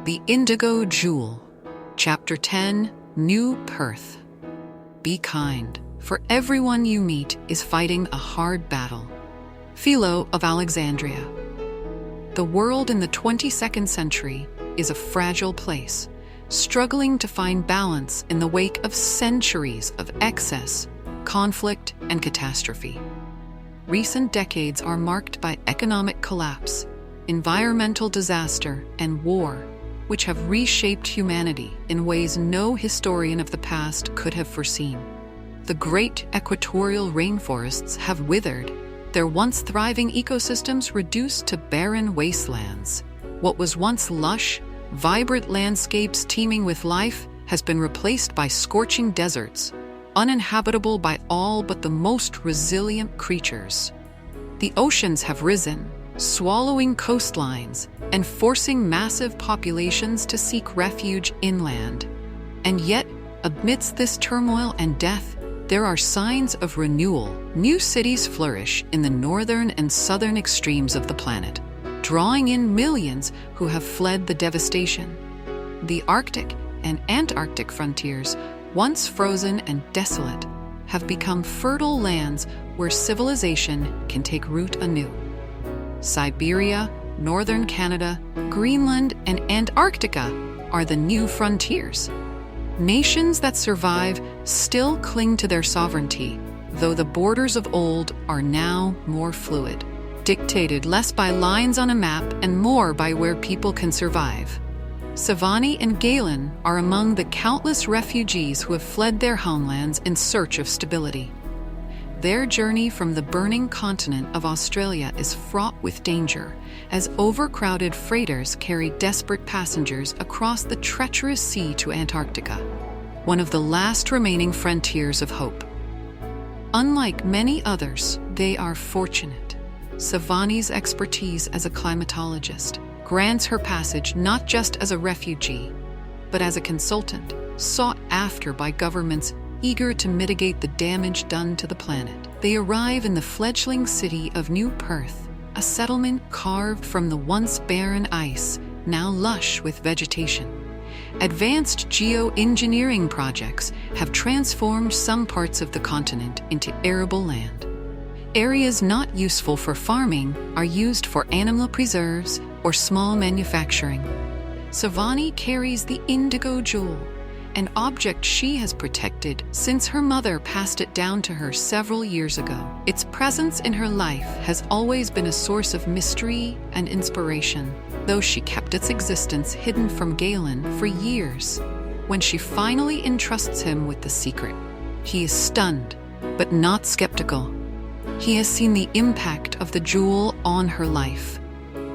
The Indigo Jewel, Chapter 10, New Perth. Be kind, for everyone you meet is fighting a hard battle. Philo of Alexandria. The world in the 22nd century is a fragile place, struggling to find balance in the wake of centuries of excess, conflict, and catastrophe. Recent decades are marked by economic collapse, environmental disaster, and war, which have reshaped humanity in ways no historian of the past could have foreseen. The great equatorial rainforests have withered, their once thriving ecosystems reduced to barren wastelands. What was once lush, vibrant landscapes teeming with life has been replaced by scorching deserts, uninhabitable by all but the most resilient creatures. The oceans have risen, swallowing coastlines and forcing massive populations to seek refuge inland. And yet, amidst this turmoil and death, there are signs of renewal. New cities flourish in the northern and southern extremes of the planet, drawing in millions who have fled the devastation. The Arctic and Antarctic frontiers, once frozen and desolate, have become fertile lands where civilization can take root anew. Siberia, northern Canada, Greenland, and Antarctica are the new frontiers. Nations that survive still cling to their sovereignty, though the borders of old are now more fluid, dictated less by lines on a map and more by where people can survive. Savani and Galen are among the countless refugees who have fled their homelands in search of stability. Their journey from the burning continent of Australia is fraught with danger, as overcrowded freighters carry desperate passengers across the treacherous sea to Antarctica, one of the last remaining frontiers of hope. Unlike many others, they are fortunate. Savani's expertise as a climatologist grants her passage not just as a refugee, but as a consultant, sought after by governments eager to mitigate the damage done to the planet. They arrive in the fledgling city of New Perth, a settlement carved from the once barren ice, now lush with vegetation. Advanced geoengineering projects have transformed some parts of the continent into arable land. Areas not useful for farming are used for animal preserves or small manufacturing. Savani carries the Indigo Jewel, an object she has protected since her mother passed it down to her several years ago. Its presence in her life has always been a source of mystery and inspiration, though she kept its existence hidden from Galen for years. When she finally entrusts him with the secret, he is stunned, but not skeptical. He has seen the impact of the jewel on her life.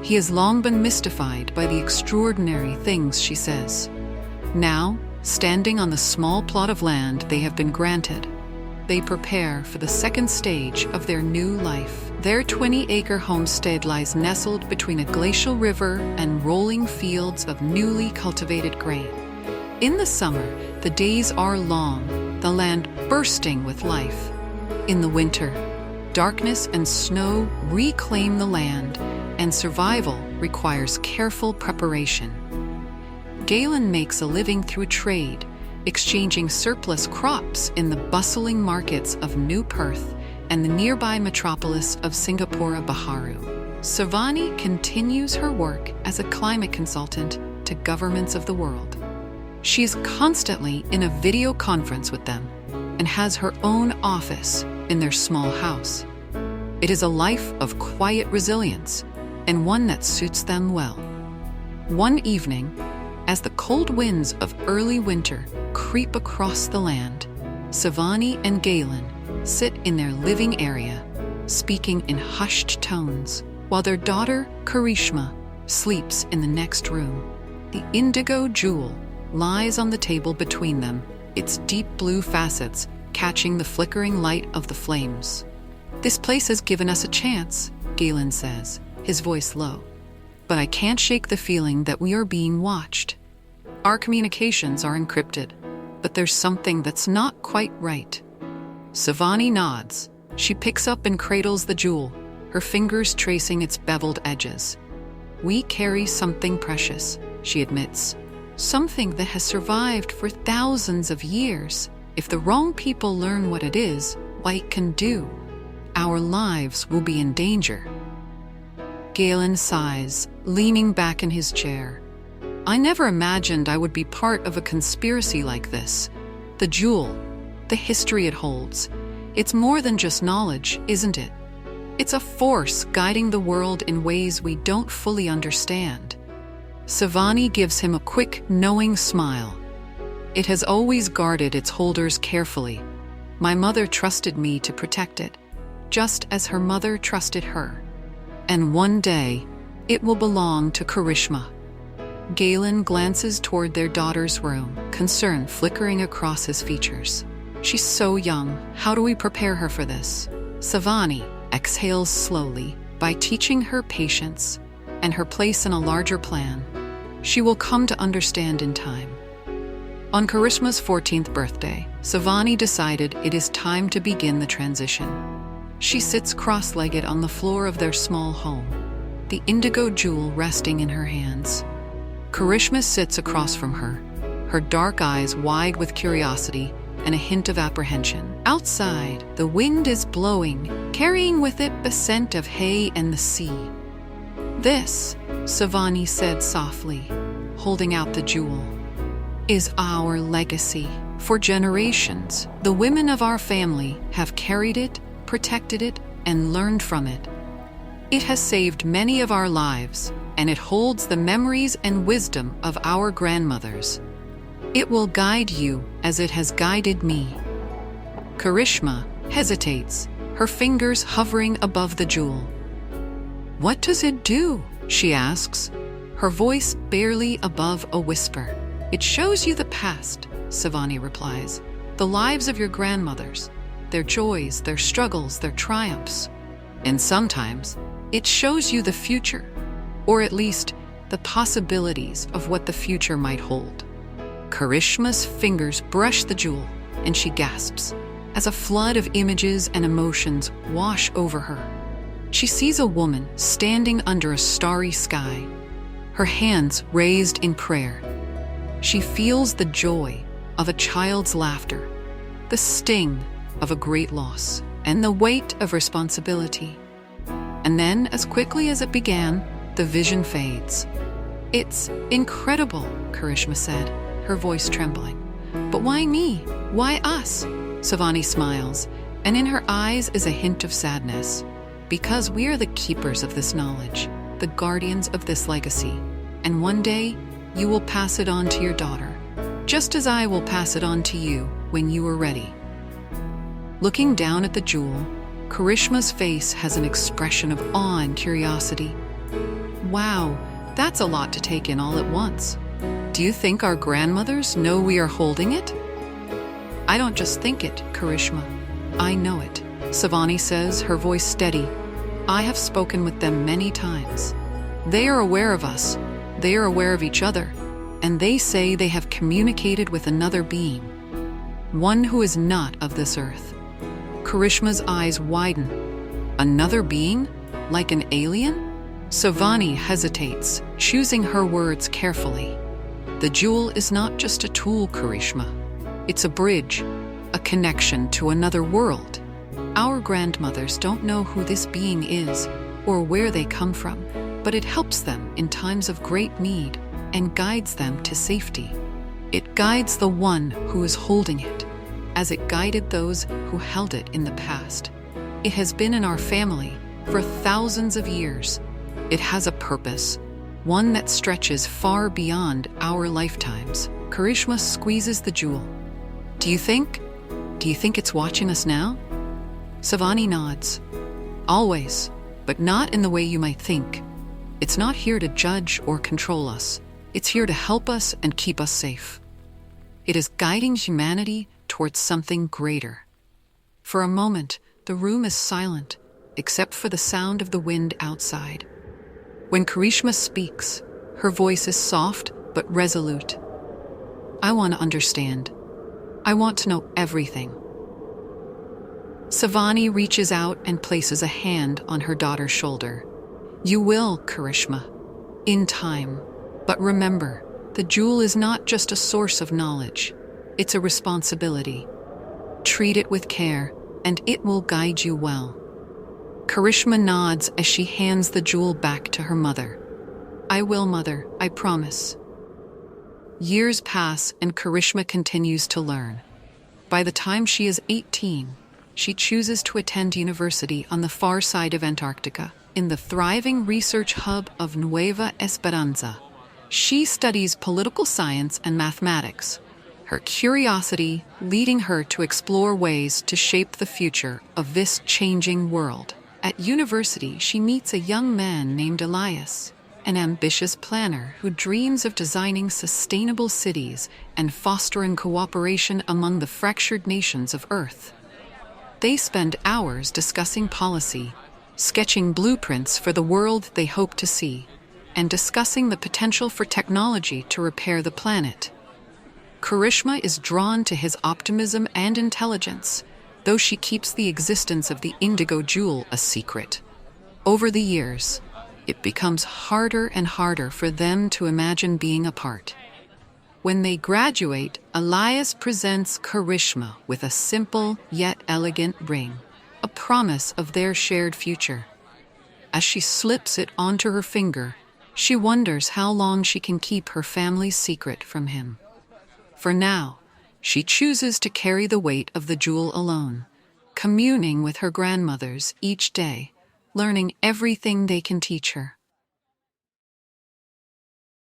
He has long been mystified by the extraordinary things she says. Now, standing on the small plot of land they have been granted, they prepare for the second stage of their new life. Their 20-acre homestead lies nestled between a glacial river and rolling fields of newly cultivated grain. In the summer, the days are long, the land bursting with life. In the winter, darkness and snow reclaim the land, and survival requires careful preparation. Galen makes a living through trade, exchanging surplus crops in the bustling markets of New Perth and the nearby metropolis of Singapore Baharu. Savani continues her work as a climate consultant to governments of the world. She is constantly in a video conference with them and has her own office in their small house. It is a life of quiet resilience and one that suits them well. One evening, as the cold winds of early winter creep across the land, Savani and Galen sit in their living area, speaking in hushed tones, while their daughter, Karishma, sleeps in the next room. The Indigo Jewel lies on the table between them, its deep blue facets catching the flickering light of the flames. "This place has given us a chance," Galen says, his voice low. "But I can't shake the feeling that we are being watched. Our communications are encrypted, but there's something that's not quite right." Savani nods. She picks up and cradles the jewel, her fingers tracing its beveled edges. "We carry something precious," she admits. Something that has survived for thousands of years. If the wrong people learn what it is, what it can do, our lives will be in danger. Galen sighs, leaning back in his chair. I never imagined I would be part of a conspiracy like this. The jewel, the history it holds, it's more than just knowledge, isn't it? It's a force guiding the world in ways we don't fully understand. Savani gives him a quick, knowing smile. It has always guarded its holders carefully. My mother trusted me to protect it, just as her mother trusted her. And one day, it will belong to Karishma. Galen glances toward their daughter's room, concern flickering across his features. She's so young. How do we prepare her for this? Savani exhales slowly by teaching her patience and her place in a larger plan. She will come to understand in time. On Karishma's 14th birthday, Savani decided it is time to begin the transition. She sits cross-legged on the floor of their small home, the indigo jewel resting in her hands. Karishma sits across from her dark eyes wide with curiosity and a hint of apprehension. Outside, the wind is blowing, carrying with it the scent of hay and the sea. This, Savani said softly, holding out the jewel, is our legacy. For generations, the women of our family have carried it, protected it, and learned from it. It has saved many of our lives, and it holds the memories and wisdom of our grandmothers. It will guide you as it has guided me. Karishma hesitates, her fingers hovering above the jewel. What does it do? She asks, her voice barely above a whisper. It shows you the past, Savani replies. The lives of your grandmothers, their joys, their struggles, their triumphs. And sometimes, it shows you the future, or at least the possibilities of what the future might hold. Karishma's fingers brush the jewel, and she gasps, as a flood of images and emotions wash over her. She sees a woman standing under a starry sky, her hands raised in prayer. She feels the joy of a child's laughter, the sting of a great loss, and the weight of responsibility. And then, as quickly as it began, the vision fades. It's incredible, Karishma said, her voice trembling. But why me? Why us? Savani smiles, and in her eyes is a hint of sadness. Because we are the keepers of this knowledge, the guardians of this legacy. And one day, you will pass it on to your daughter, just as I will pass it on to you when you are ready. Looking down at the jewel, Karishma's face has an expression of awe and curiosity. Wow, that's a lot to take in all at once. Do you think our grandmothers know we are holding it? I don't just think it, Karishma. I know it, Savani says, her voice steady. I have spoken with them many times. They are aware of us. They are aware of each other. And they say they have communicated with another being, one who is not of this earth. Karishma's eyes widen. Another being? Like an alien? Savani hesitates, choosing her words carefully. The jewel is not just a tool, Karishma. It's a bridge, a connection to another world. Our grandmothers don't know who this being is or where they come from, but it helps them in times of great need and guides them to safety. It guides the one who is holding it, as it guided those who held it in the past. It has been in our family for thousands of years. It has a purpose, one that stretches far beyond our lifetimes. Karishma squeezes the jewel. Do you think it's watching us now? Savani nods. Always, but not in the way you might think. It's not here to judge or control us. It's here to help us and keep us safe. It is guiding humanity towards something greater. For a moment, the room is silent, except for the sound of the wind outside. When Karishma speaks, her voice is soft but resolute. I want to understand. I want to know everything. Savani reaches out and places a hand on her daughter's shoulder. You will, Karishma. In time. But remember, the jewel is not just a source of knowledge, it's a responsibility. Treat it with care, and it will guide you well. Karishma nods as she hands the jewel back to her mother. I will, mother, I promise. Years pass and Karishma continues to learn. By the time she is 18, she chooses to attend university on the far side of Antarctica, in the thriving research hub of Nueva Esperanza. She studies political science and mathematics, her curiosity leading her to explore ways to shape the future of this changing world. At university, she meets a young man named Elias, an ambitious planner who dreams of designing sustainable cities and fostering cooperation among the fractured nations of Earth. They spend hours discussing policy, sketching blueprints for the world they hope to see, and discussing the potential for technology to repair the planet. Karishma is drawn to his optimism and intelligence, though she keeps the existence of the Indigo jewel a secret. Over the years, it becomes harder and harder for them to imagine being apart. When they graduate, Elias presents Karishma with a simple yet elegant ring, a promise of their shared future. As she slips it onto her finger, she wonders how long she can keep her family's secret from him. For now, she chooses to carry the weight of the jewel alone, communing with her grandmothers each day, learning everything they can teach her.